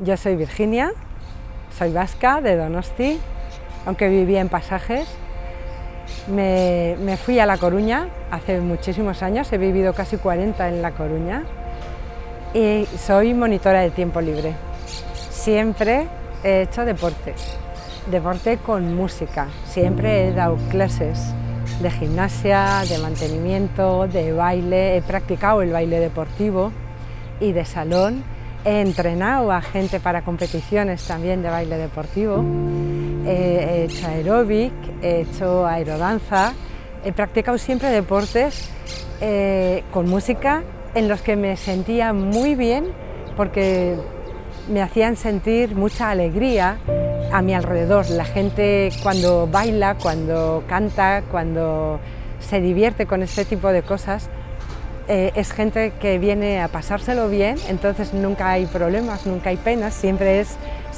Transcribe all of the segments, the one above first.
Yo soy Virginia, soy vasca de Donosti, aunque vivía en Pasajes. Me fui a La Coruña hace muchísimos años, he vivido casi 40 en La Coruña y soy monitora de tiempo libre. Siempre he hecho deporte con música, siempre he dado clases de gimnasia, de mantenimiento, de baile, he practicado el baile deportivo y de salón, he entrenado a gente para competiciones también de baile deportivo, he hecho aeróbic, he hecho aerodanza, he practicado siempre deportes con música en los que me sentía muy bien porque me hacían sentir mucha alegría a mi alrededor. La gente cuando baila, cuando canta, cuando se divierte con este tipo de cosas, es gente que viene a pasárselo bien, entonces nunca hay problemas, nunca hay penas, siempre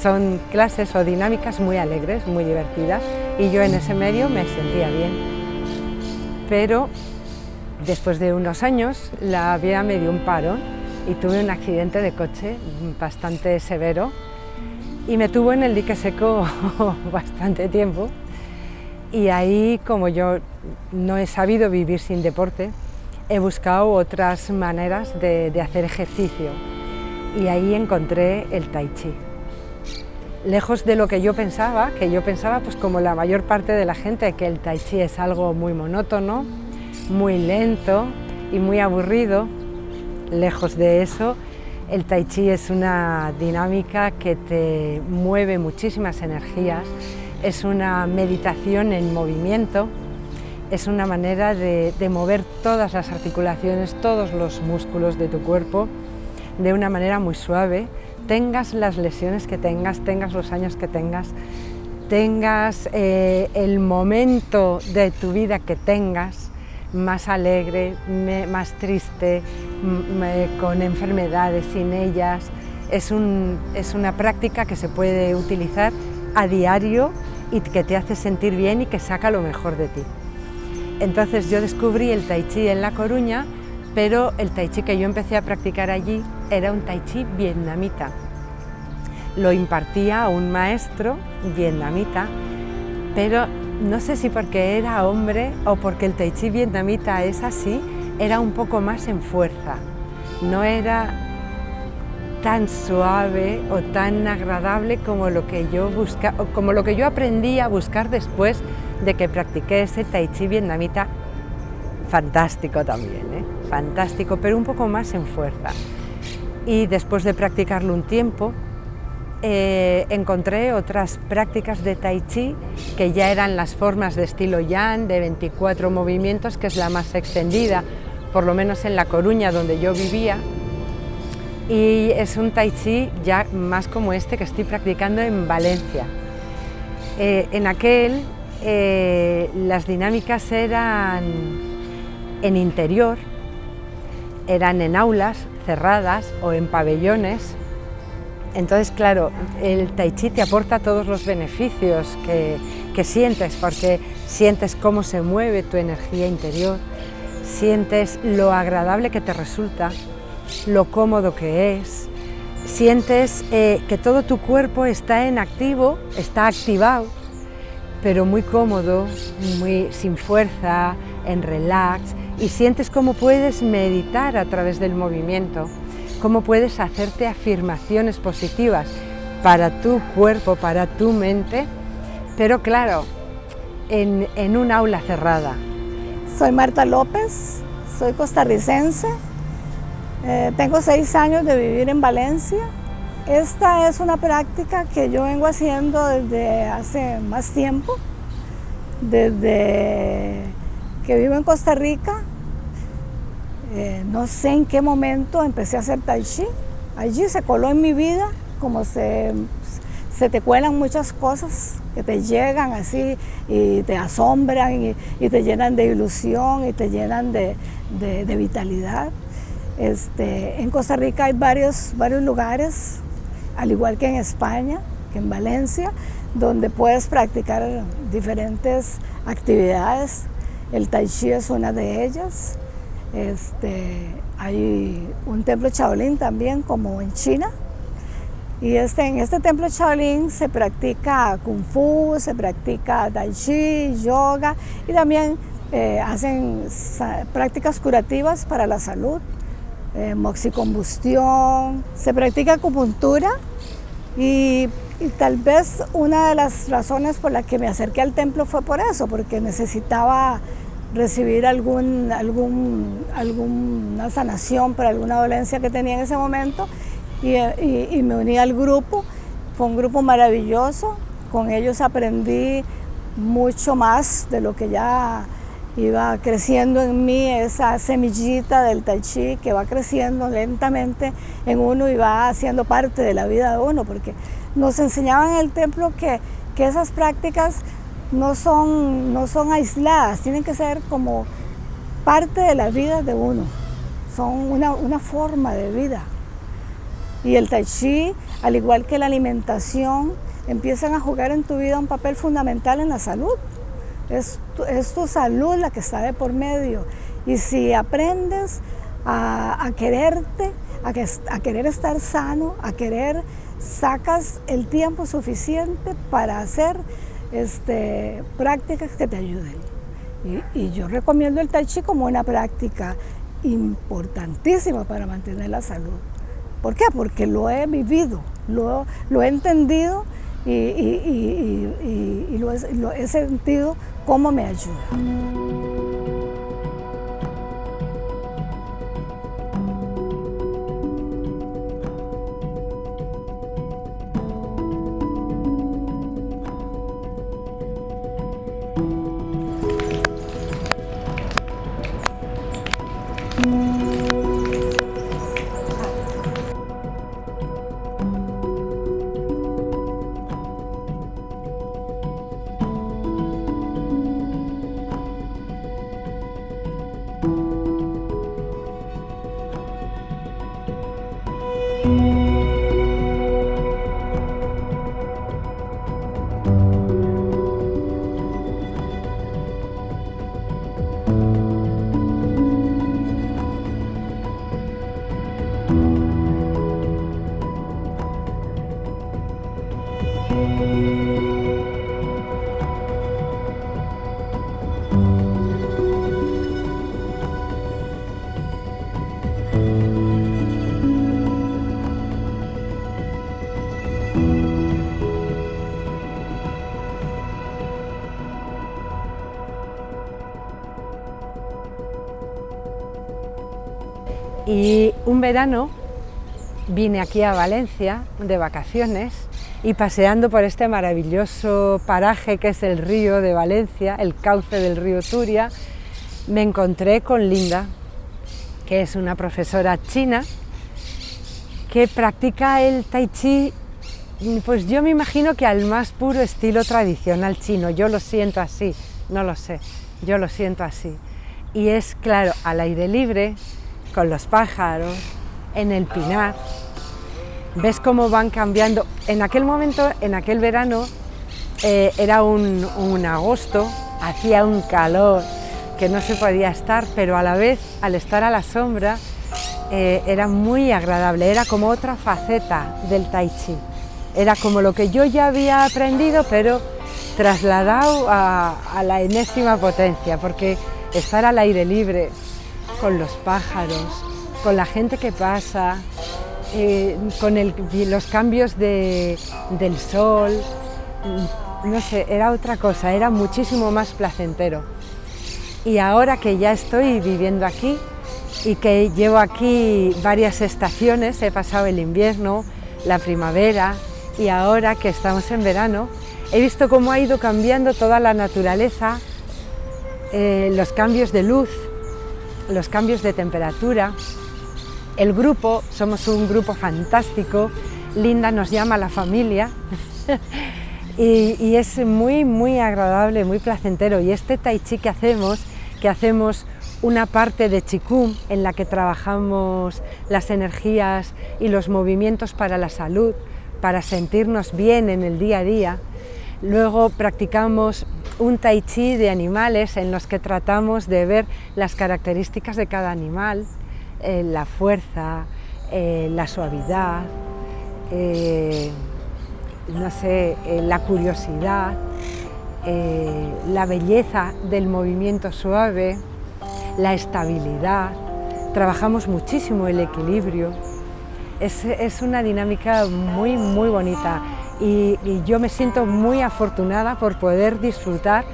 son clases o dinámicas muy alegres, muy divertidas, y yo en ese medio me sentía bien. Pero después de unos años la vida me dio un parón y tuve un accidente de coche bastante severo y me tuvo en el dique seco bastante tiempo, y ahí, como yo no he sabido vivir sin deporte, he buscado otras maneras de hacer ejercicio y ahí encontré el tai chi. Lejos de lo que yo pensaba pues como la mayor parte de la gente, que el tai chi es algo muy monótono, muy lento y muy aburrido. Lejos de eso, el tai chi es una dinámica que te mueve muchísimas energías, es una meditación en movimiento, es una manera de mover todas las articulaciones, todos los músculos de tu cuerpo de una manera muy suave, tengas las lesiones que tengas, tengas los años que tengas el momento de tu vida que tengas, más alegre, más triste, con enfermedades, sin ellas. Es una práctica que se puede utilizar a diario y que te hace sentir bien y que saca lo mejor de ti. Entonces yo descubrí el tai chi en La Coruña, pero el tai chi que yo empecé a practicar allí era un tai chi vietnamita. Lo impartía un maestro vietnamita, pero no sé si porque era hombre o porque el tai chi vietnamita es así, era un poco más en fuerza, no era tan suave o tan agradable como lo que yo aprendí a buscar después de que practiqué ese tai chi vietnamita, fantástico también, fantástico, pero un poco más en fuerza. Y después de practicarlo un tiempo, encontré otras prácticas de tai chi que ya eran las formas de estilo Yan, de 24 movimientos, que es la más extendida, por lo menos en La Coruña, donde yo vivía, y es un tai chi ya más como este que estoy practicando en Valencia. En aquel las dinámicas eran en interior, eran en aulas cerradas o en pabellones. Entonces, claro, el tai chi te aporta todos los beneficios que sientes, porque sientes cómo se mueve tu energía interior, sientes lo agradable que te resulta, lo cómodo que es, sientes que todo tu cuerpo está en activo, está activado, pero muy cómodo, sin fuerza, en relax, y sientes cómo puedes meditar a través del movimiento, cómo puedes hacerte afirmaciones positivas para tu cuerpo, para tu mente, pero claro, en un aula cerrada. Soy Marta López, soy costarricense, tengo 6 años de vivir en Valencia. Esta es una práctica que yo vengo haciendo desde hace más tiempo, desde que vivo en Costa Rica. No sé en qué momento empecé a hacer tai chi. Allí se coló en mi vida, como se te cuelan muchas cosas que te llegan así y te asombran y te llenan de ilusión y te llenan de vitalidad. En Costa Rica hay varios lugares, al igual que en España, que en Valencia, donde puedes practicar diferentes actividades. El tai chi es una de ellas. Hay un templo Shaolin también, como en China, Y en este templo Shaolin se practica Kung Fu, se practica Tai Chi, yoga y también hacen prácticas curativas para la salud, moxicombustión, se practica acupuntura y tal vez una de las razones por las que me acerqué al templo fue por eso, porque necesitaba recibir alguna sanación para alguna dolencia que tenía en ese momento y me uní al grupo. Fue un grupo maravilloso, con ellos aprendí mucho más de lo que ya iba creciendo en mí, esa semillita del Tai Chi que va creciendo lentamente en uno y va haciendo parte de la vida de uno, porque nos enseñaban en el templo que esas prácticas no son aisladas, tienen que ser como parte de la vida de uno, son una forma de vida. Y el Tai Chi, al igual que la alimentación, empiezan a jugar en tu vida un papel fundamental en la salud. Es tu salud la que está de por medio. Y si aprendes a quererte, a querer estar sano, sacas el tiempo suficiente para hacer prácticas que te ayuden. Y yo recomiendo el Tai Chi como una práctica importantísima para mantener la salud. ¿Por qué? Porque lo he vivido, lo he entendido y lo he sentido cómo me ayuda. Y un verano vine aquí a Valencia de vacaciones y paseando por este maravilloso paraje que es el río de Valencia, el cauce del río Turia, me encontré con Linda, que es una profesora china que practica el Tai Chi, pues yo me imagino que al más puro estilo tradicional chino. Yo lo siento así, no lo sé, yo lo siento así. Y es, claro, al aire libre, con los pájaros, en el pinar. Ves cómo van cambiando. En aquel momento, en aquel verano, era un agosto, hacía un calor que no se podía estar, pero a la vez, al estar a la sombra, era muy agradable, era como otra faceta del Tai Chi. Era como lo que yo ya había aprendido, pero trasladado a la enésima potencia, porque estar al aire libre, con los pájaros, con la gente que pasa, con los cambios del sol, no sé, era otra cosa, era muchísimo más placentero. Y ahora que ya estoy viviendo aquí y que llevo aquí varias estaciones, he pasado el invierno, la primavera y ahora que estamos en verano, he visto cómo ha ido cambiando toda la naturaleza, los cambios de luz, los cambios de temperatura. El grupo, somos un grupo fantástico, Linda nos llama la familia y es muy agradable, muy placentero. Y este Tai Chi que hacemos una parte de Qigong en la que trabajamos las energías y los movimientos para la salud, para sentirnos bien en el día a día. Luego practicamos un Tai Chi de animales en los que tratamos de ver las características de cada animal, la fuerza, la suavidad, no sé, la curiosidad, la belleza del movimiento suave, la estabilidad. Trabajamos muchísimo el equilibrio. Es una dinámica muy, muy bonita y yo me siento muy afortunada por poder disfrutar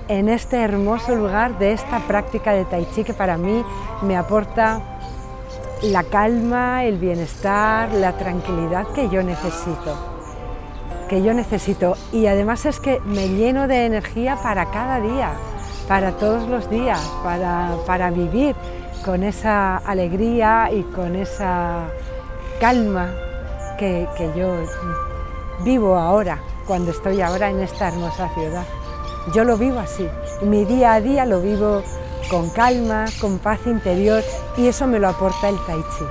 en este hermoso lugar de esta práctica de Tai Chi que para mí me aporta la calma, el bienestar, la tranquilidad que yo necesito. Y además es que me lleno de energía para cada día, para todos los días, para vivir con esa alegría y con esa calma que yo vivo ahora, cuando estoy ahora en esta hermosa ciudad. Yo lo vivo así, mi día a día lo vivo con calma, con paz interior y eso me lo aporta el Tai Chi.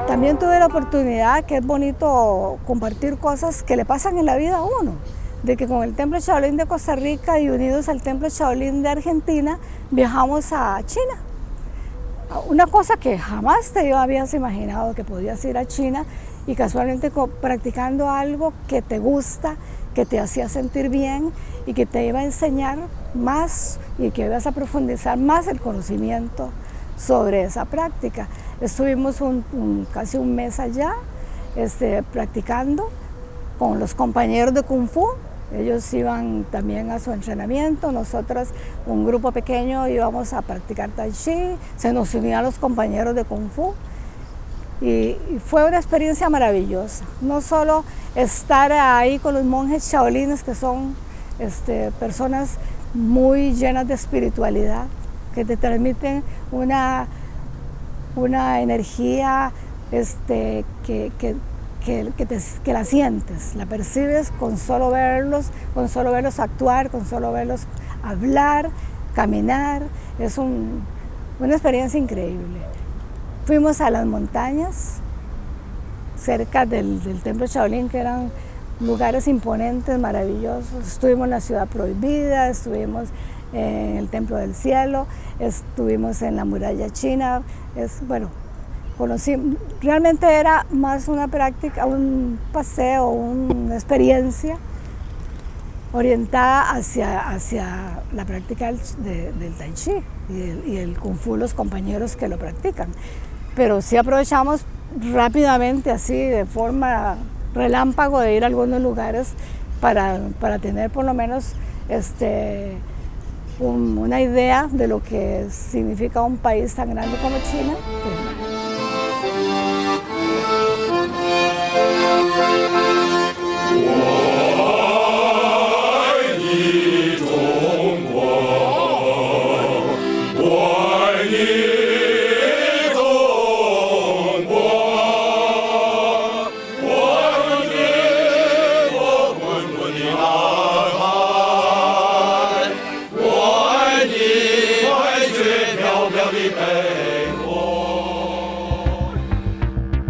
También tuve la oportunidad, que es bonito compartir cosas que le pasan en la vida a uno, de que con el Templo Shaolin de Costa Rica y unidos al Templo Shaolin de Argentina, viajamos a China. Una cosa que jamás te habías imaginado que podías ir a China y casualmente practicando algo que te gusta, que te hacía sentir bien y que te iba a enseñar más y que ibas a profundizar más el conocimiento sobre esa práctica. Estuvimos casi un mes allá practicando con los compañeros de Kung Fu. Ellos iban también a su entrenamiento, nosotros, un grupo pequeño, íbamos a practicar Tai Chi, se nos unían los compañeros de Kung Fu y fue una experiencia maravillosa. No solo estar ahí con los monjes shaolines, que son personas muy llenas de espiritualidad, que te transmiten una energía que la sientes, la percibes con solo verlos actuar, con solo verlos hablar, caminar. Es una experiencia increíble. Fuimos a las montañas cerca del Templo Shaolin, que eran lugares imponentes, maravillosos. Estuvimos en la Ciudad Prohibida, estuvimos en el Templo del Cielo, estuvimos en la Muralla China. Realmente era más una práctica, un paseo, una experiencia orientada hacia la práctica del Tai Chi y el Kung Fu, los compañeros que lo practican. Pero sí aprovechamos rápidamente, así de forma relámpago, de ir a algunos lugares para tener por lo menos una idea de lo que significa un país tan grande como China.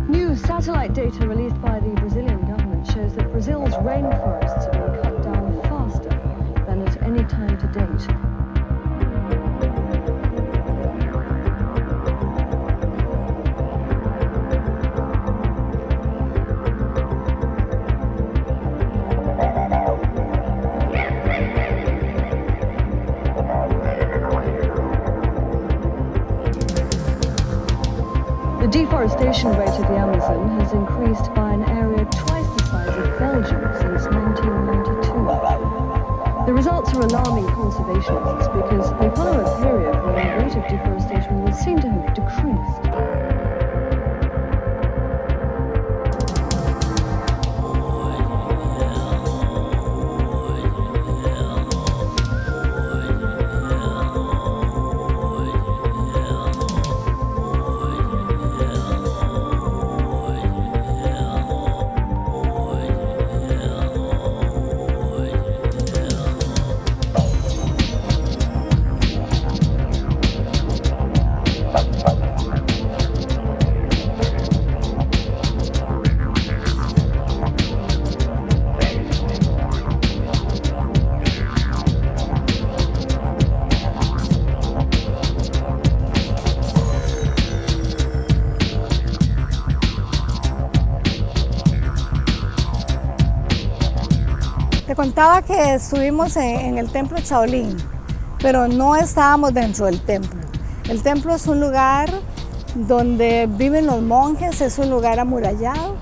New satellite data released by the Brazilian government shows that Brazil's rainforests are being cut down faster than at any time to date. The deforestation rate of the Amazon has increased by an area twice the size of Belgium since 1992. The results are alarming conservationists because they follow a period where the rate of deforestation would seem to have decreased. contaba que estuvimos en el templo Shaolin, pero no estábamos dentro del templo. El templo es un lugar donde viven los monjes, es un lugar amurallado,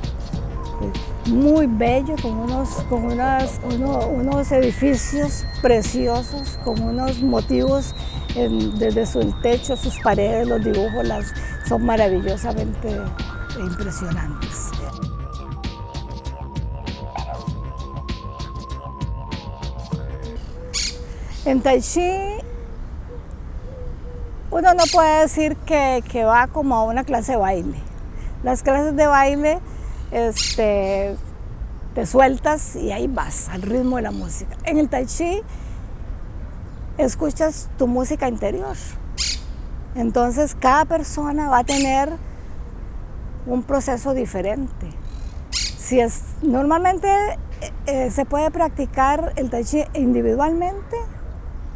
muy bello, con unos edificios preciosos, con unos motivos desde su techo, sus paredes, los dibujos son maravillosamente impresionantes. En Tai Chi uno no puede decir que va como a una clase de baile. Las clases de baile te sueltas y ahí vas, al ritmo de la música. En el Tai Chi escuchas tu música interior. Entonces cada persona va a tener un proceso diferente. Normalmente se puede practicar el Tai Chi individualmente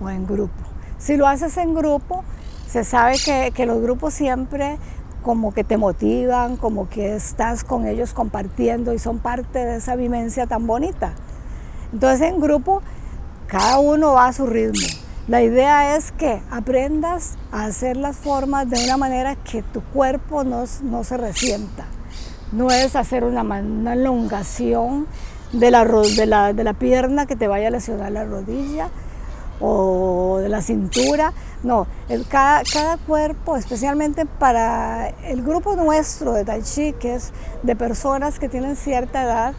o en grupo. Si lo haces en grupo, se sabe que los grupos siempre como que te motivan, como que estás con ellos compartiendo y son parte de esa vivencia tan bonita. Entonces en grupo cada uno va a su ritmo. La idea es que aprendas a hacer las formas de una manera que tu cuerpo no se resienta. No es hacer una elongación de la pierna que te vaya a lesionar la rodilla o de la cintura. No, cada cuerpo, especialmente para el grupo nuestro de Tai Chi, que es de personas que tienen cierta edad,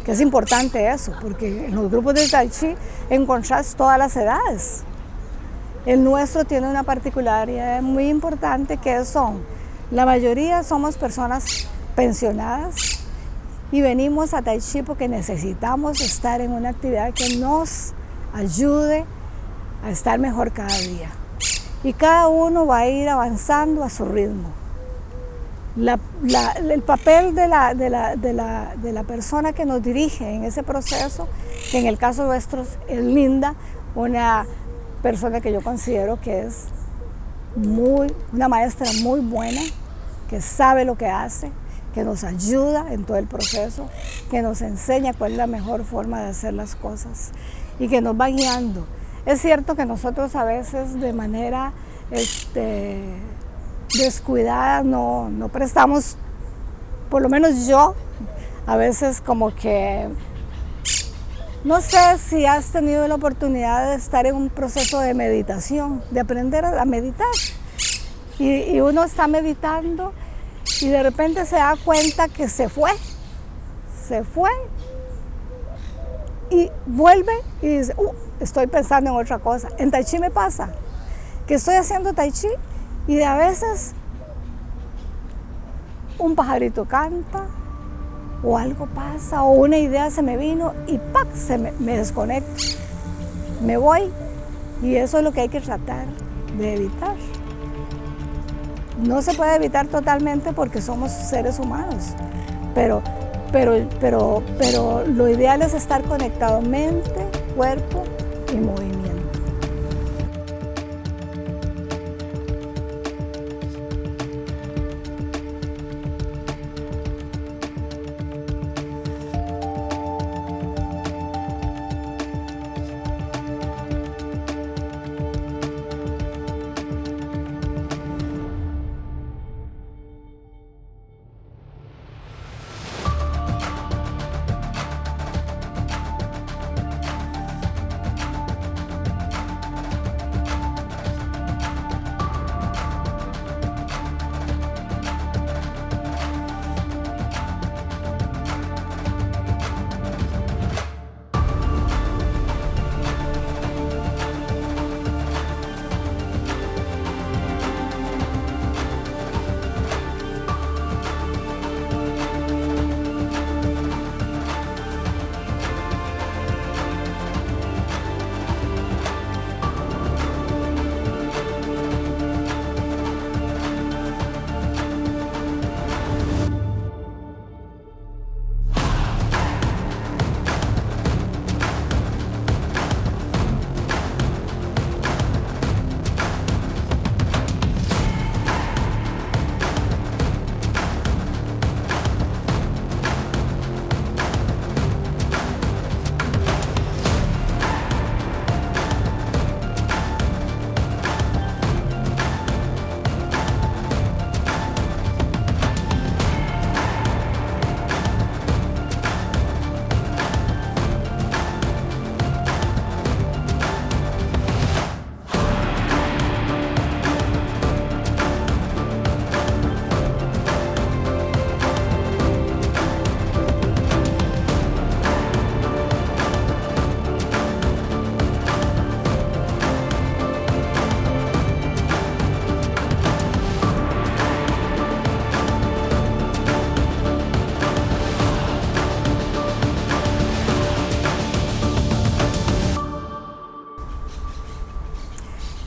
que es importante eso, porque en los grupos de Tai Chi encontrás todas las edades. El nuestro tiene una particularidad muy importante que la mayoría somos personas pensionadas y venimos a Tai Chi porque necesitamos estar en una actividad que nos ayude a estar mejor cada día. Y cada uno va a ir avanzando a su ritmo. El papel de la persona que nos dirige en ese proceso, que en el caso nuestro es Linda, una persona que yo considero que es una maestra muy buena, que sabe lo que hace, que nos ayuda en todo el proceso, que nos enseña cuál es la mejor forma de hacer las cosas y que nos va guiando. Es cierto que nosotros a veces de manera descuidada no prestamos, por lo menos yo, a veces como que, no sé si has tenido la oportunidad de estar en un proceso de meditación, de aprender a meditar. Y uno está meditando y de repente se da cuenta que se fue y vuelve y dice, estoy pensando en otra cosa. En Tai Chi me pasa que estoy haciendo Tai Chi y a veces un pajarito canta o algo pasa o una idea se me vino y ¡pac! Me desconecto, me voy, y eso es lo que hay que tratar de evitar. No se puede evitar totalmente porque somos seres humanos, pero lo ideal es estar conectado mente, cuerpo y movimiento.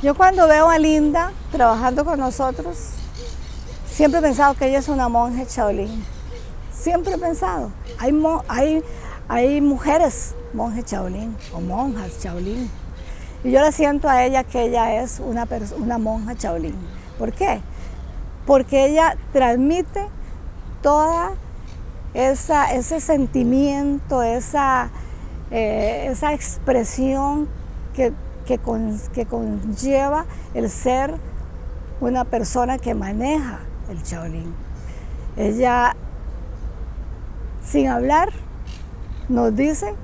Yo cuando veo a Linda trabajando con nosotros, siempre he pensado que ella es una monja Shaolin. Siempre he pensado. Hay mujeres monjes Shaolin o monjas Shaolin. Y yo le siento a ella que ella es una monja Shaolin. ¿Por qué? Porque ella transmite toda ese sentimiento, esa expresión que conlleva el ser una persona que maneja el Shaolin. Ella, sin hablar, nos dice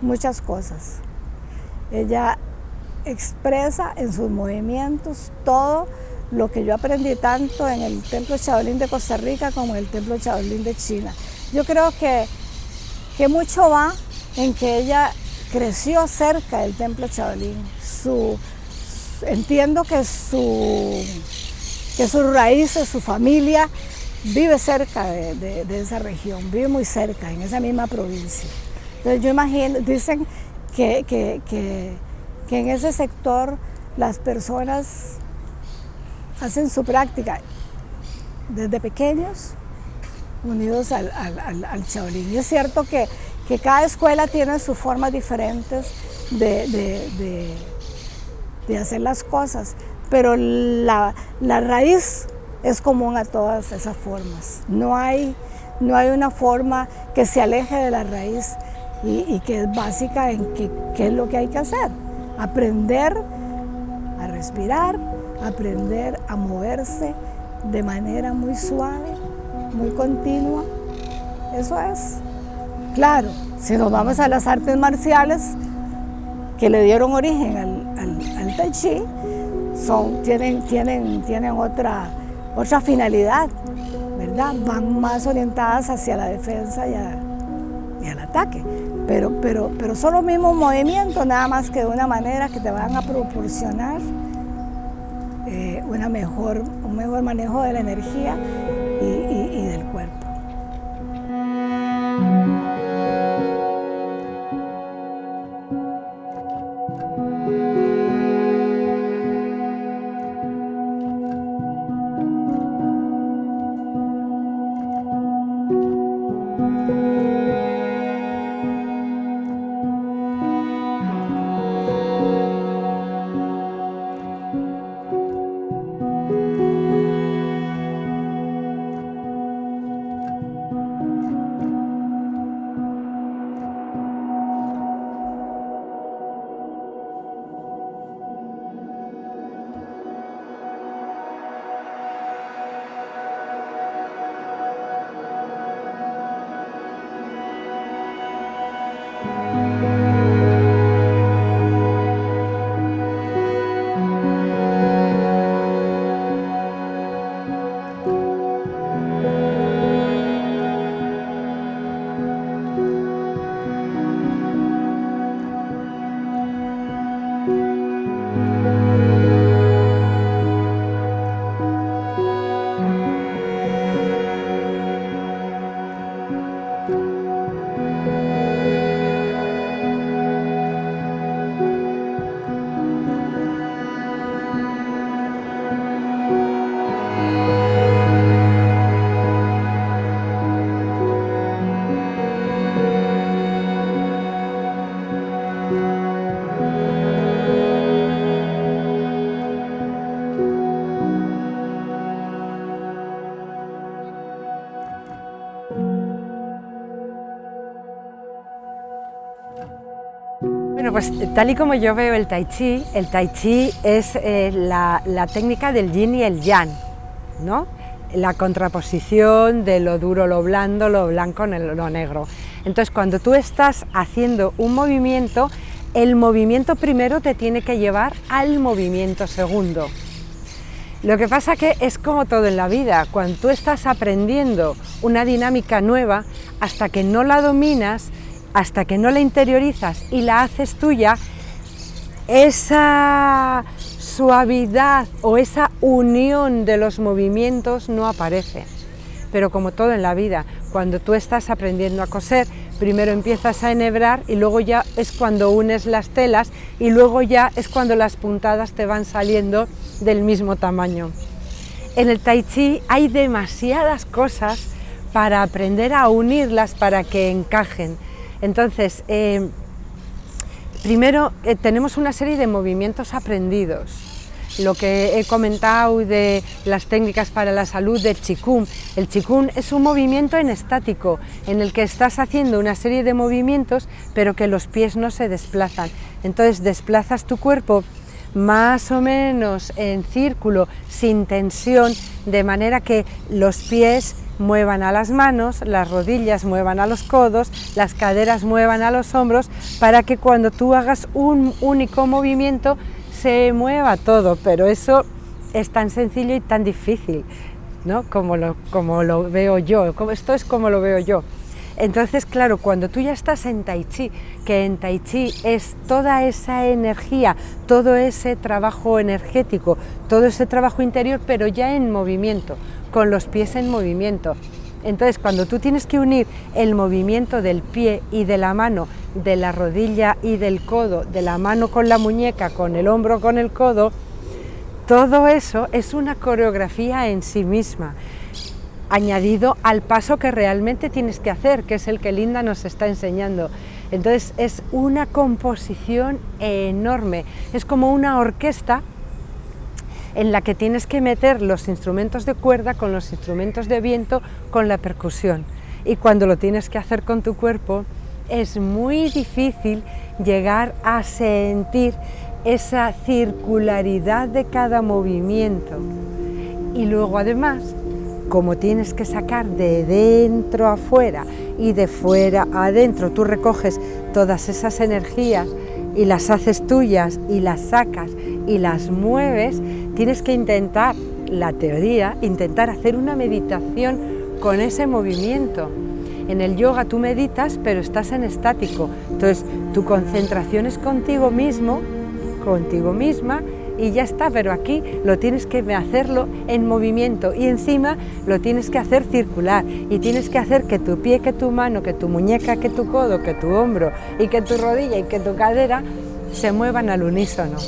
muchas cosas. Ella expresa en sus movimientos todo lo que yo aprendí tanto en el Templo Shaolin de Costa Rica como en el Templo Shaolin de China. Yo creo que mucho va en que ella creció cerca del Templo Shaolin. Entiendo que sus raíces, su familia vive cerca de esa región, vive muy cerca, en esa misma provincia. Entonces yo imagino, dicen que en ese sector las personas hacen su práctica desde pequeños unidos al Shaolin. Y es cierto que cada escuela tiene sus formas diferentes de hacer las cosas, pero la raíz es común a todas esas formas. No hay una forma que se aleje de la raíz y que es básica en qué es lo que hay que hacer. Aprender a respirar, aprender a moverse de manera muy suave, muy continua. Eso es. Claro, si nos vamos a las artes marciales que le dieron origen al Tai Chi, tienen otra finalidad, ¿verdad? Van más orientadas hacia la defensa y al ataque. Pero son los mismos movimientos, nada más que de una manera que te van a proporcionar un mejor manejo de la energía y del cuerpo. Bueno, pues tal y como yo veo el Tai Chi es la técnica del yin y el yang, ¿no? La contraposición de lo duro, lo blando, lo blanco, lo negro. Entonces, cuando tú estás haciendo un movimiento, el movimiento primero te tiene que llevar al movimiento segundo. Lo que pasa que es como todo en la vida, cuando tú estás aprendiendo una dinámica nueva, hasta que no la dominas, hasta que no la interiorizas y la haces tuya, esa suavidad o esa unión de los movimientos no aparece. Pero como todo en la vida, cuando tú estás aprendiendo a coser, primero empiezas a enhebrar y luego ya es cuando unes las telas y luego ya es cuando las puntadas te van saliendo del mismo tamaño. En el Tai Chi hay demasiadas cosas para aprender a unirlas para que encajen. Entonces, primero tenemos una serie de movimientos aprendidos. Lo que he comentado de las técnicas para la salud del Qigong. El Qigong es un movimiento en estático, en el que estás haciendo una serie de movimientos, pero que los pies no se desplazan. Entonces desplazas tu cuerpo más o menos en círculo, sin tensión, de manera que los pies muevan a las manos, las rodillas muevan a los codos, las caderas muevan a los hombros, para que cuando tú hagas un único movimiento se mueva todo, pero eso es tan sencillo y tan difícil, ¿no? Como lo veo yo, esto es como lo veo yo. Entonces, claro, cuando tú ya estás en Tai Chi, que en Tai Chi es toda esa energía, todo ese trabajo energético, todo ese trabajo interior, pero ya en movimiento, con los pies en movimiento. Entonces, cuando tú tienes que unir el movimiento del pie y de la mano, de la rodilla y del codo, de la mano con la muñeca, con el hombro con el codo, todo eso es una coreografía en sí misma, añadido al paso que realmente tienes que hacer, que es el que Linda nos está enseñando. Entonces es una composición enorme, es como una orquesta en la que tienes que meter los instrumentos de cuerda con los instrumentos de viento, con la percusión. Y cuando lo tienes que hacer con tu cuerpo, es muy difícil llegar a sentir esa circularidad de cada movimiento. Y luego además, como tienes que sacar de dentro a fuera y de fuera a adentro, tú recoges todas esas energías y las haces tuyas y las sacas y las mueves, tienes que intentar, la teoría, intentar hacer una meditación con ese movimiento. En el yoga tú meditas, pero estás en estático, entonces tu concentración es contigo mismo, contigo misma, y ya está, pero aquí lo tienes que hacerlo en movimiento y encima lo tienes que hacer circular y tienes que hacer que tu pie, que tu mano, que tu muñeca, que tu codo, que tu hombro y que tu rodilla y que tu cadera se muevan al unísono.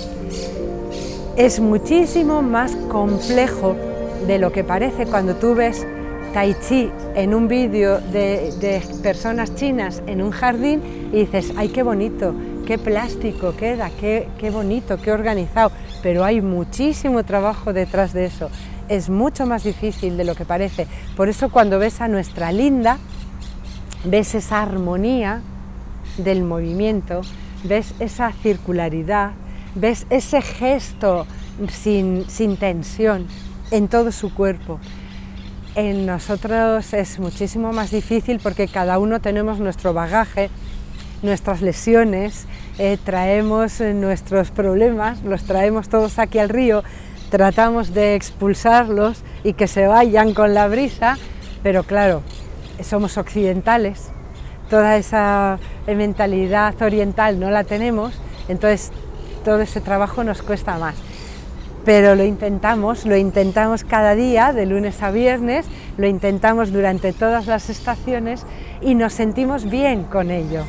Es muchísimo más complejo de lo que parece cuando tú ves Tai Chi en un vídeo de personas chinas en un jardín y dices, ¡ay, qué bonito! ¡Qué plástico queda! ¡Qué bonito! ¡Qué organizado! Pero hay muchísimo trabajo detrás de eso. Es mucho más difícil de lo que parece. Por eso cuando ves a nuestra Linda, ves esa armonía del movimiento, ves esa circularidad, ves ese gesto sin tensión en todo su cuerpo. En nosotros es muchísimo más difícil porque cada uno tenemos nuestro bagaje, nuestras lesiones, traemos nuestros problemas, los traemos todos aquí al río, tratamos de expulsarlos y que se vayan con la brisa, pero claro, somos occidentales, toda esa mentalidad oriental no la tenemos, entonces todo ese trabajo nos cuesta más. Pero lo intentamos cada día, de lunes a viernes, lo intentamos durante todas las estaciones y nos sentimos bien con ello.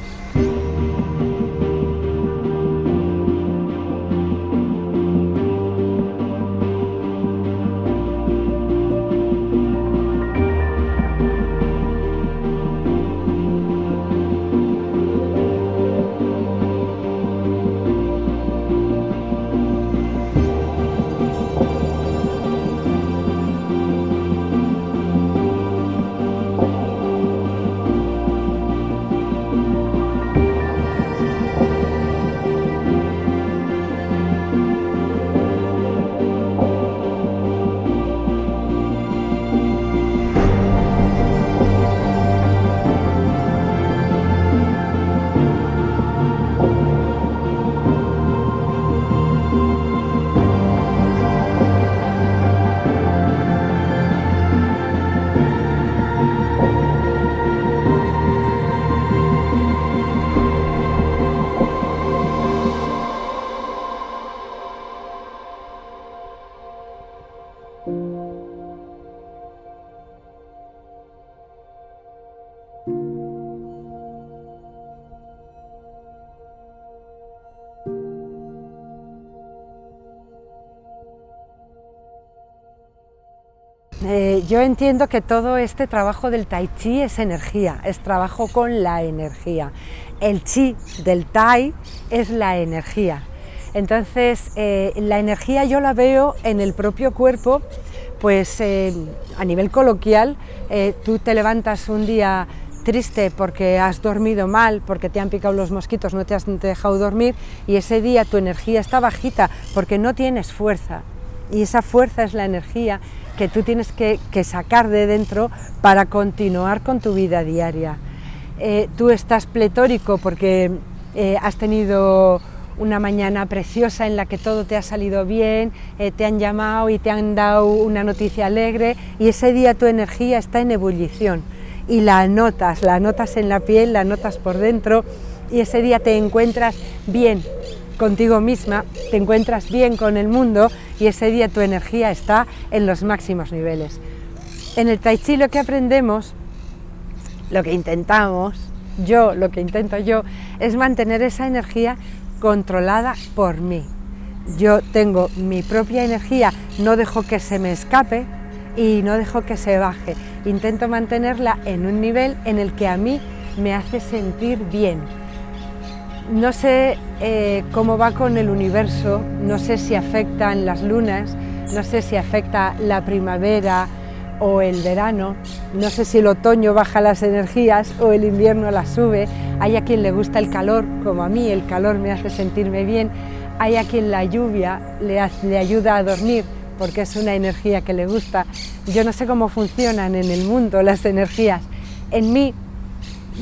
Yo entiendo que todo este trabajo del Tai Chi es energía, es trabajo con la energía. El Chi del Tai es la energía. Entonces, la energía yo la veo en el propio cuerpo, pues a nivel coloquial, tú te levantas un día triste porque has dormido mal, porque te han picado los mosquitos, no te has dejado dormir, y ese día tu energía está bajita porque no tienes fuerza. Y esa fuerza es la energía que tú tienes que sacar de dentro para continuar con tu vida diaria. Tú estás pletórico porque has tenido una mañana preciosa en la que todo te ha salido bien, te han llamado y te han dado una noticia alegre, y ese día tu energía está en ebullición y la notas en la piel, la notas por dentro, y ese día te encuentras bien contigo misma, te encuentras bien con el mundo, y ese día tu energía está en los máximos niveles. En el Tai Chi lo que aprendemos, lo que intento yo, es mantener esa energía controlada por mí. Yo tengo mi propia energía, no dejo que se me escape y no dejo que se baje. Intento mantenerla en un nivel en el que a mí me hace sentir bien. No sé cómo va con el universo, no sé si afectan las lunas, no sé si afecta la primavera o el verano, no sé si el otoño baja las energías o el invierno las sube. Hay a quien le gusta el calor, como a mí, el calor me hace sentirme bien. Hay a quien la lluvia le ayuda a dormir porque es una energía que le gusta. Yo no sé cómo funcionan en el mundo las energías. En mí,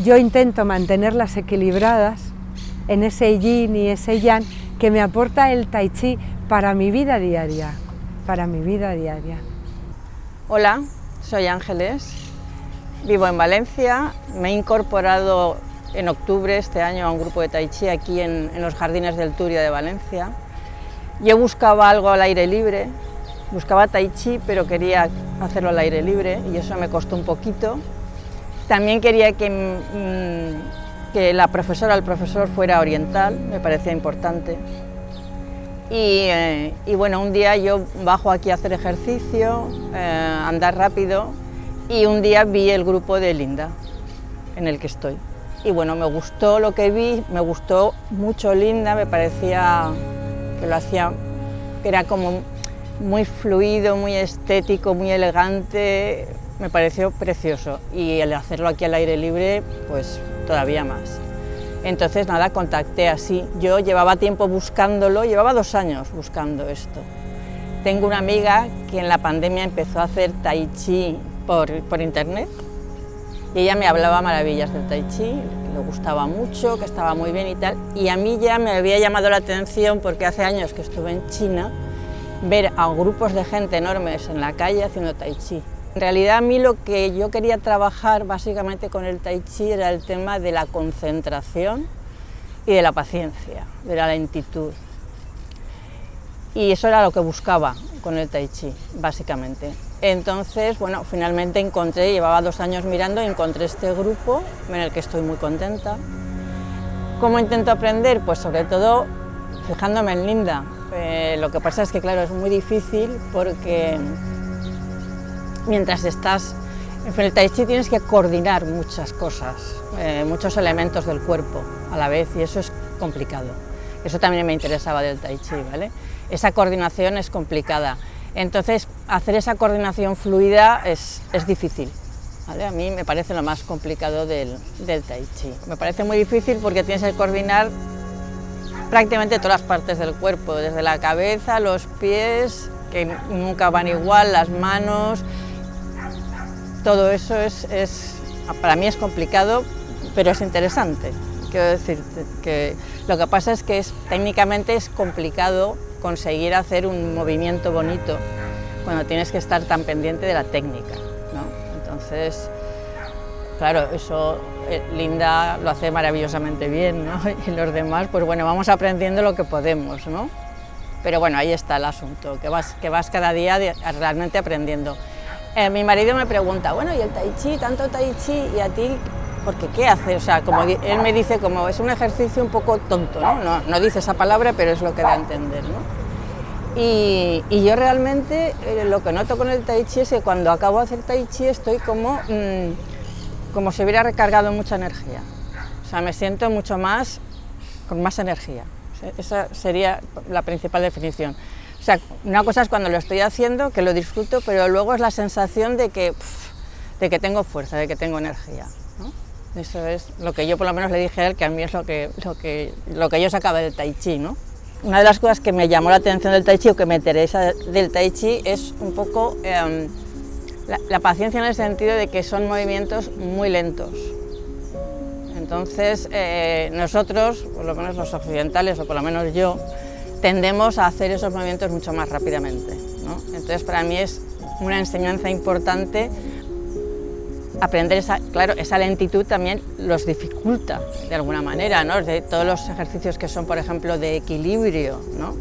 yo intento mantenerlas equilibradas en ese yin y ese yang que me aporta el Tai Chi para mi vida diaria, Hola, soy Ángeles, vivo en Valencia, me he incorporado en octubre este año a un grupo de Tai Chi aquí en los Jardines del Turia de Valencia. Yo buscaba algo al aire libre, buscaba Tai Chi, pero quería hacerlo al aire libre y eso me costó un poquito. También quería que la profesora, el profesor fuera oriental, me parecía importante. Y bueno, un día yo bajo aquí a hacer ejercicio, andar rápido, y un día vi el grupo de Linda, en el que estoy. Y bueno, me gustó lo que vi, me gustó mucho Linda, me parecía que lo hacía, que era como muy fluido, muy estético, muy elegante, me pareció precioso. Y el hacerlo aquí al aire libre, pues todavía más. Entonces nada, contacté así. Yo llevaba tiempo buscándolo, llevaba 2 años buscando esto. Tengo una amiga que en la pandemia empezó a hacer Tai Chi por internet y ella me hablaba maravillas del Tai Chi, que le gustaba mucho, que estaba muy bien y tal. Y a mí ya me había llamado la atención porque hace años que estuve en China, ver a grupos de gente enormes en la calle haciendo Tai Chi. En realidad a mí lo que yo quería trabajar básicamente con el Tai Chi era el tema de la concentración y de la paciencia, de la lentitud. Y eso era lo que buscaba con el Tai Chi, básicamente. Entonces, bueno, finalmente encontré, llevaba 2 años mirando, y encontré este grupo en el que estoy muy contenta. ¿Cómo intento aprender? Pues sobre todo fijándome en Linda. Lo que pasa es que, claro, es muy difícil porque mientras estás en el Tai Chi tienes que coordinar muchas cosas, muchos elementos del cuerpo a la vez, y eso es complicado. Eso también me interesaba del Tai Chi, ¿vale? Esa coordinación es complicada. Entonces, hacer esa coordinación fluida es difícil, ¿vale? A mí me parece lo más complicado del Tai Chi. Me parece muy difícil porque tienes que coordinar prácticamente todas las partes del cuerpo, desde la cabeza, los pies, que nunca van igual, las manos. Todo eso para mí es complicado, pero es interesante. Quiero decirte que lo que pasa es que técnicamente es complicado conseguir hacer un movimiento bonito cuando tienes que estar tan pendiente de la técnica, ¿no? Entonces, claro, eso Linda lo hace maravillosamente bien, ¿no? Y los demás, pues bueno, vamos aprendiendo lo que podemos, ¿no? Pero bueno, ahí está el asunto, que vas cada día realmente aprendiendo. Mi marido me pregunta, bueno, ¿y el Tai Chi, tanto Tai Chi, y a ti, porque qué hace? O sea, como él me dice, como es un ejercicio un poco tonto, ¿no? No dice esa palabra, pero es lo que da a entender, ¿no? Y yo realmente lo que noto con el tai chi es que cuando acabo de hacer tai chi estoy como si hubiera recargado mucha energía. O sea, me siento mucho más, con más energía. Esa sería la principal definición. O sea, una cosa es cuando lo estoy haciendo, que lo disfruto, pero luego es la sensación de que tengo fuerza, de que tengo energía, ¿no? Eso es lo que yo por lo menos le dije a él, que a mí es lo que yo sacaba del tai chi, ¿no? Una de las cosas que me llamó la atención del tai chi o que me interesa del tai chi es un poco la paciencia, en el sentido de que son movimientos muy lentos. Entonces nosotros, por lo menos los occidentales, o por lo menos yo, tendemos a hacer esos movimientos mucho más rápidamente, ¿no? Entonces para mí es una enseñanza importante aprender esa lentitud. También los dificulta de alguna manera, ¿no? De todos los ejercicios que son, por ejemplo, de equilibrio, ¿no?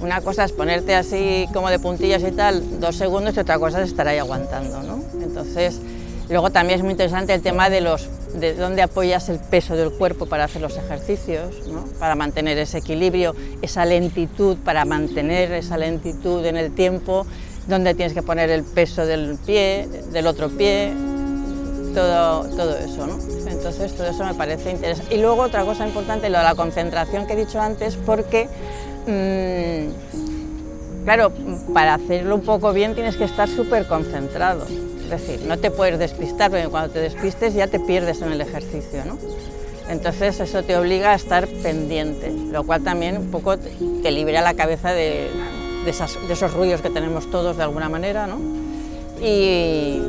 Una cosa es ponerte así como de puntillas y tal 2 segundos, y otra cosa es estar ahí aguantando, ¿no? Entonces, luego también es muy interesante el tema de dónde apoyas el peso del cuerpo para hacer los ejercicios, ¿no? Para mantener ese equilibrio, esa lentitud, para mantener esa lentitud en el tiempo, dónde tienes que poner el peso del pie, del otro pie, todo eso, ¿no? Entonces todo eso me parece interesante. Y luego otra cosa importante, lo de la concentración que he dicho antes, porque claro, para hacerlo un poco bien tienes que estar súper concentrado. Es decir, no te puedes despistar, porque cuando te despistes ya te pierdes en el ejercicio, ¿no? Entonces eso te obliga a estar pendiente, lo cual también un poco te libera la cabeza de esos ruidos que tenemos todos de alguna manera, ¿no? Y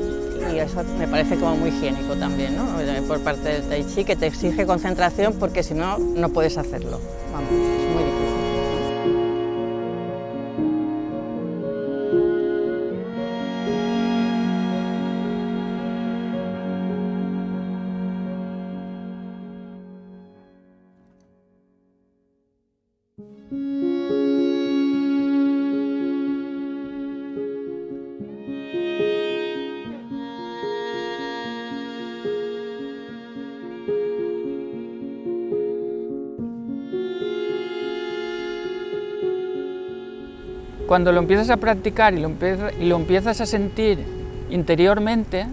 eso me parece como muy higiénico también, ¿no? Por parte del tai chi, que te exige concentración, porque si no, no puedes hacerlo. Vamos, es muy difícil. Cuando lo empiezas a practicar y lo empiezas a sentir interiormente,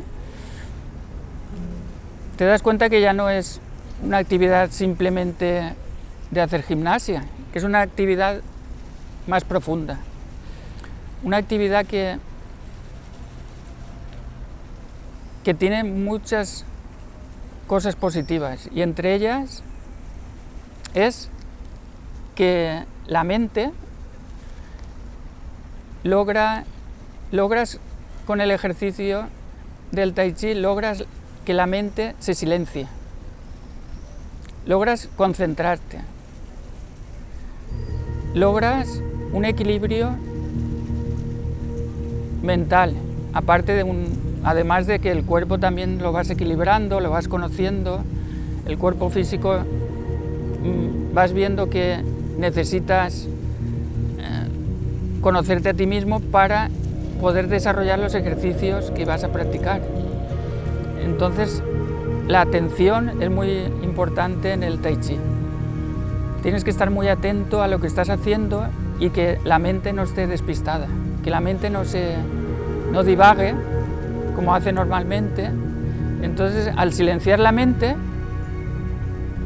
te das cuenta que ya no es una actividad simplemente de hacer gimnasia, que es una actividad más profunda, una actividad que tiene muchas cosas positivas, y entre ellas es que la mente logras con el ejercicio del tai chi, logras que la mente se silencie, logras concentrarte, logras un equilibrio mental, además de que el cuerpo también lo vas equilibrando, lo vas conociendo, el cuerpo físico vas viendo que necesitas conocerte a ti mismo para poder desarrollar los ejercicios que vas a practicar. Entonces, la atención es muy importante en el tai chi. Tienes que estar muy atento a lo que estás haciendo y que la mente no esté despistada, que la mente no divague como hace normalmente. Entonces, al silenciar la mente,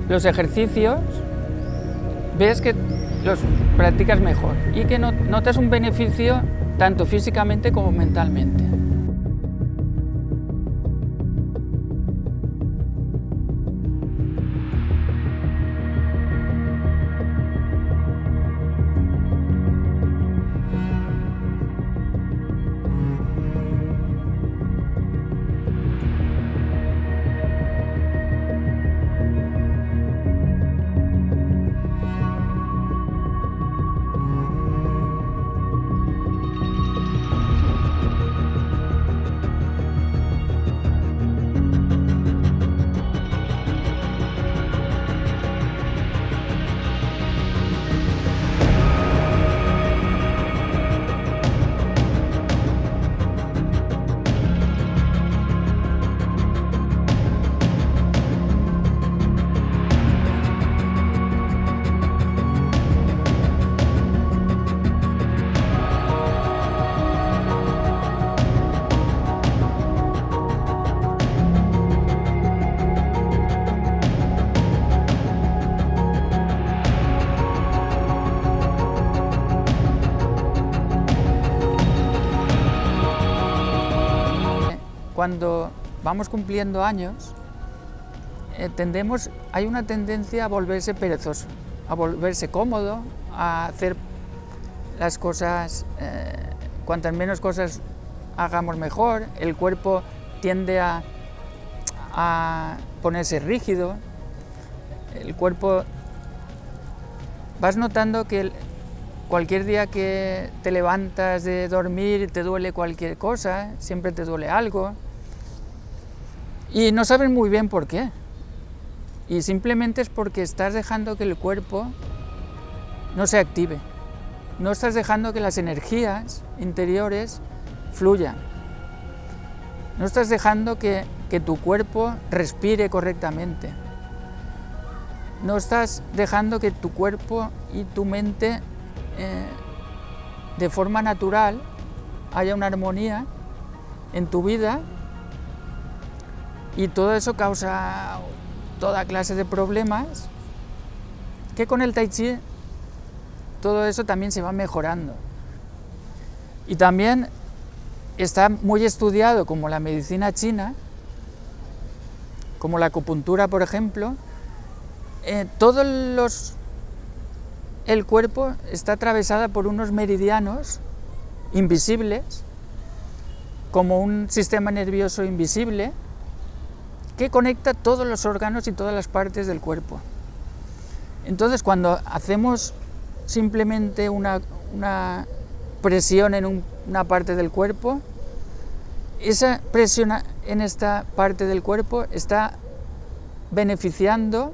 los ejercicios ves que los practicas mejor y que notas un beneficio tanto físicamente como mentalmente. cuando vamos cumpliendo años, hay una tendencia a volverse perezoso, a volverse cómodo, a hacer las cosas, cuantas menos cosas hagamos mejor. El cuerpo tiende a ponerse rígido. El cuerpo, vas notando que cualquier día que te levantas de dormir y te duele cualquier cosa, siempre te duele algo, y no sabes muy bien por qué. Y simplemente es porque estás dejando que el cuerpo no se active, no estás dejando que las energías interiores fluyan, no estás dejando que tu cuerpo respire correctamente, no estás dejando que tu cuerpo y tu mente de forma natural haya una armonía en tu vida, y todo eso causa toda clase de problemas que con el Tai Chi todo eso también se va mejorando. Y también está muy estudiado, como la medicina china, como la acupuntura, por ejemplo. El cuerpo está atravesado por unos meridianos invisibles, como un sistema nervioso invisible, que conecta todos los órganos y todas las partes del cuerpo. Entonces, cuando hacemos simplemente una presión en una parte del cuerpo, esa presión en esta parte del cuerpo está beneficiando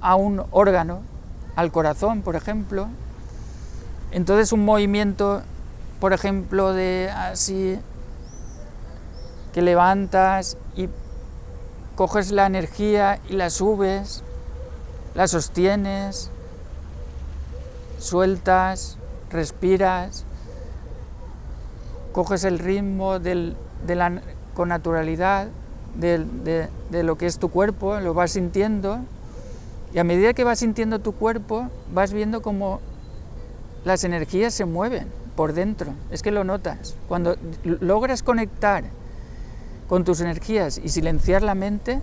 a un órgano, al corazón, por ejemplo. Entonces, un movimiento, por ejemplo, de así, que levantas y coges la energía y la subes, la sostienes, sueltas, respiras, coges el ritmo con naturalidad de lo que es tu cuerpo, lo vas sintiendo, y a medida que vas sintiendo tu cuerpo, vas viendo cómo las energías se mueven por dentro. Es que lo notas. Cuando logras conectar con tus energías y silenciar la mente,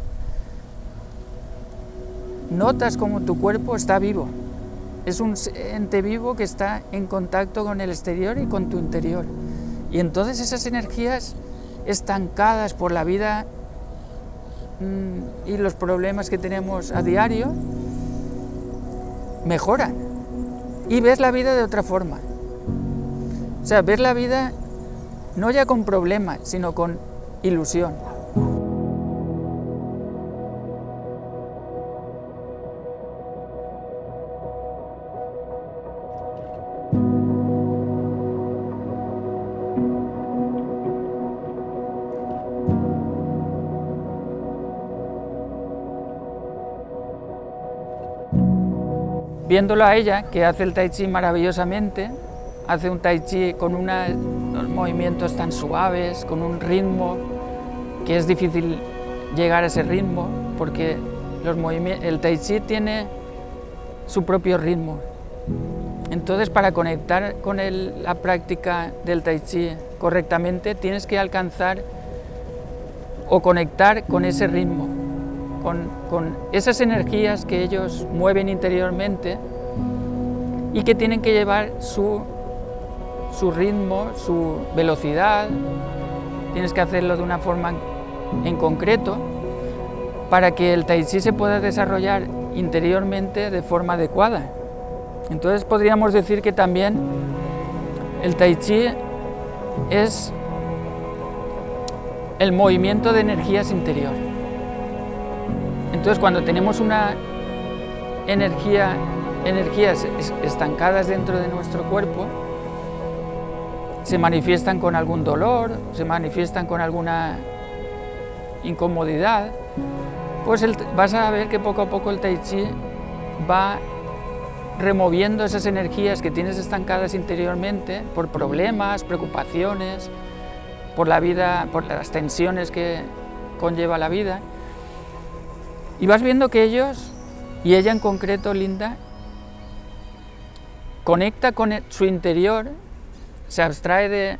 notas cómo tu cuerpo está vivo. Es un ente vivo que está en contacto con el exterior y con tu interior. Y entonces esas energías estancadas por la vida y los problemas que tenemos a diario, mejoran. Y ves la vida de otra forma. O sea, ves la vida no ya con problemas, sino con ilusión. Viéndolo a ella, que hace el Tai Chi maravillosamente, hace un Tai Chi con unos movimientos tan suaves, con un ritmo que es difícil llegar a ese ritmo, porque el Tai Chi tiene su propio ritmo. Entonces, para conectar con la práctica del Tai Chi correctamente, tienes que alcanzar o conectar con ese ritmo, con esas energías que ellos mueven interiormente y que tienen que llevar su ritmo, su velocidad. Tienes que hacerlo de una forma en concreto para que el Tai Chi se pueda desarrollar interiormente de forma adecuada. Entonces podríamos decir que también el Tai Chi es el movimiento de energías interior. Entonces, cuando tenemos energías estancadas dentro de nuestro cuerpo, se manifiestan con algún dolor, se manifiestan con alguna incomodidad, pues vas a ver que poco a poco el Tai Chi va removiendo esas energías que tienes estancadas interiormente por problemas, preocupaciones, por la vida, por las tensiones que conlleva la vida. Y vas viendo que ellos, y ella en concreto, Linda, conecta con su interior, se abstrae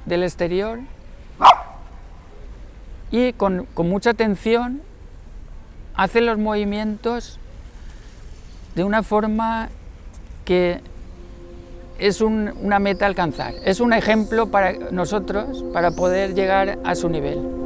del exterior y con mucha atención hace los movimientos de una forma que es una meta a alcanzar, es un ejemplo para nosotros para poder llegar a su nivel.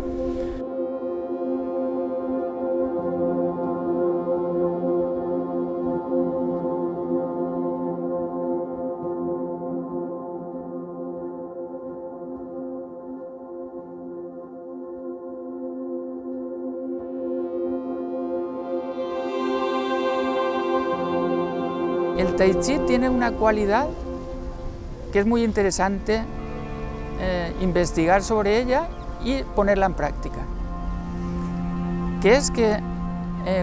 El Tai Chi tiene una cualidad que es muy interesante investigar sobre ella y ponerla en práctica, que es que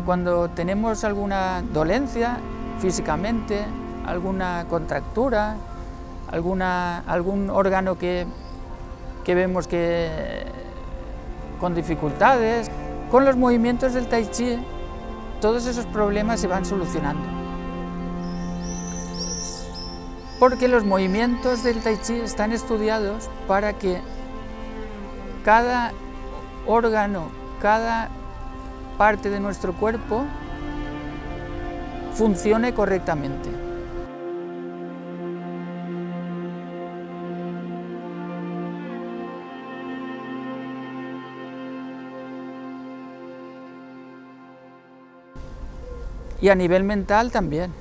cuando tenemos alguna dolencia físicamente, alguna contractura, algún órgano que vemos que con dificultades, con los movimientos del Tai Chi todos esos problemas se van solucionando. Porque los movimientos del Tai Chi están estudiados para que cada órgano, cada parte de nuestro cuerpo funcione correctamente. Y a nivel mental también.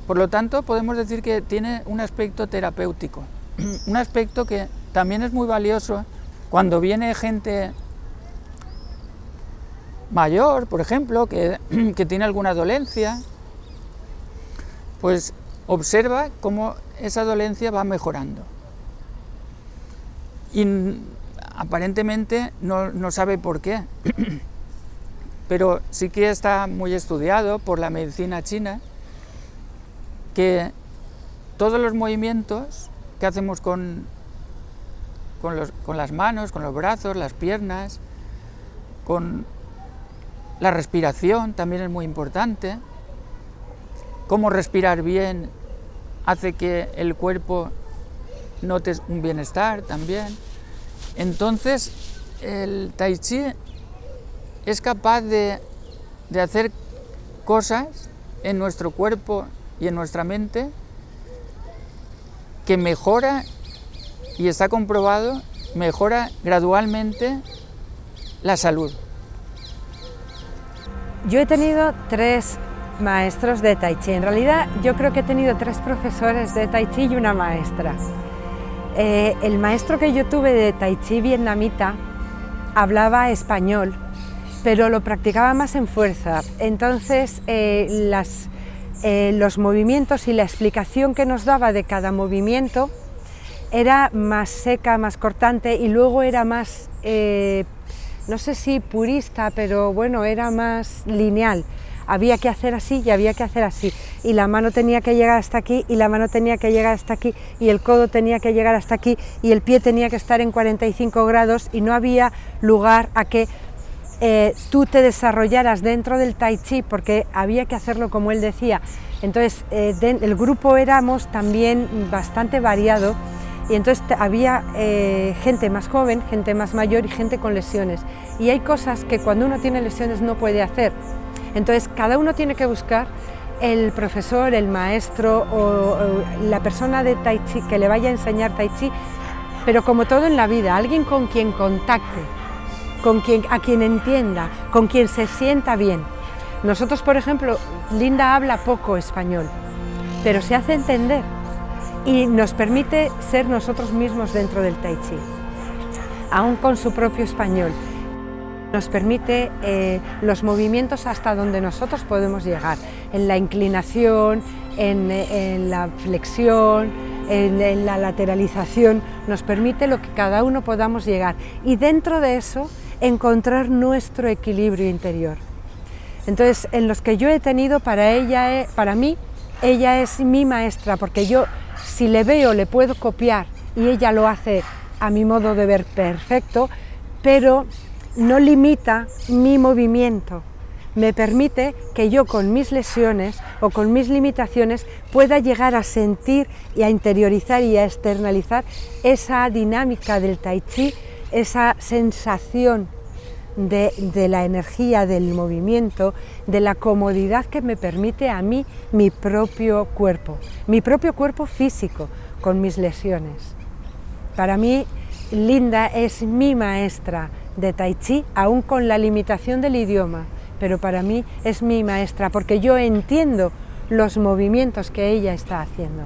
Por lo tanto, podemos decir que tiene un aspecto terapéutico, un aspecto que también es muy valioso cuando viene gente mayor, por ejemplo, que tiene alguna dolencia, pues observa cómo esa dolencia va mejorando. Y aparentemente no sabe por qué, pero sí que está muy estudiado por la medicina china, que todos los movimientos que hacemos con las manos, con los brazos, las piernas, con la respiración también es muy importante. Cómo respirar bien hace que el cuerpo note un bienestar también. Entonces, el Tai Chi es capaz de hacer cosas en nuestro cuerpo y en nuestra mente que mejora, y está comprobado, mejora gradualmente la salud. Yo he tenido 3 maestros de Tai Chi. En realidad yo creo que he tenido 3 profesores de Tai Chi y una maestra. El maestro que yo tuve de Tai Chi vietnamita hablaba español, pero lo practicaba más en fuerza. Entonces los movimientos y la explicación que nos daba de cada movimiento era más seca, más cortante, y luego era más, no sé si purista, pero bueno, era más lineal. Había que hacer así y había que hacer así, y la mano tenía que llegar hasta aquí, y la mano tenía que llegar hasta aquí, y el codo tenía que llegar hasta aquí, y el pie tenía que estar en 45 grados, y no había lugar a que tú te desarrollaras dentro del Tai Chi, porque había que hacerlo como él decía. Entonces el grupo éramos también bastante variado, y entonces había gente más joven, gente más mayor y gente con lesiones, y hay cosas que cuando uno tiene lesiones no puede hacer. Entonces cada uno tiene que buscar el profesor, el maestro o la persona de Tai Chi que le vaya a enseñar Tai Chi, pero como todo en la vida, alguien con quien contacte, a quien entienda, con quien se sienta bien. Nosotros, por ejemplo, Linda habla poco español, pero se hace entender y nos permite ser nosotros mismos dentro del Tai Chi, aún con su propio español. Nos permite los movimientos hasta donde nosotros podemos llegar, en la inclinación, en la flexión, en la lateralización, nos permite lo que cada uno podamos llegar, y dentro de eso encontrar nuestro equilibrio interior. Entonces, en los que yo he tenido, para mí, ella es mi maestra, porque yo, si le veo, le puedo copiar, y ella lo hace a mi modo de ver perfecto, pero no limita mi movimiento, me permite que yo con mis lesiones o con mis limitaciones pueda llegar a sentir y a interiorizar y a externalizar esa dinámica del Tai Chi, esa sensación de la energía, del movimiento, de la comodidad que me permite a mí mi propio cuerpo físico, con mis lesiones. Para mí, Linda es mi maestra de Tai Chi, aún con la limitación del idioma, pero para mí es mi maestra porque yo entiendo los movimientos que ella está haciendo.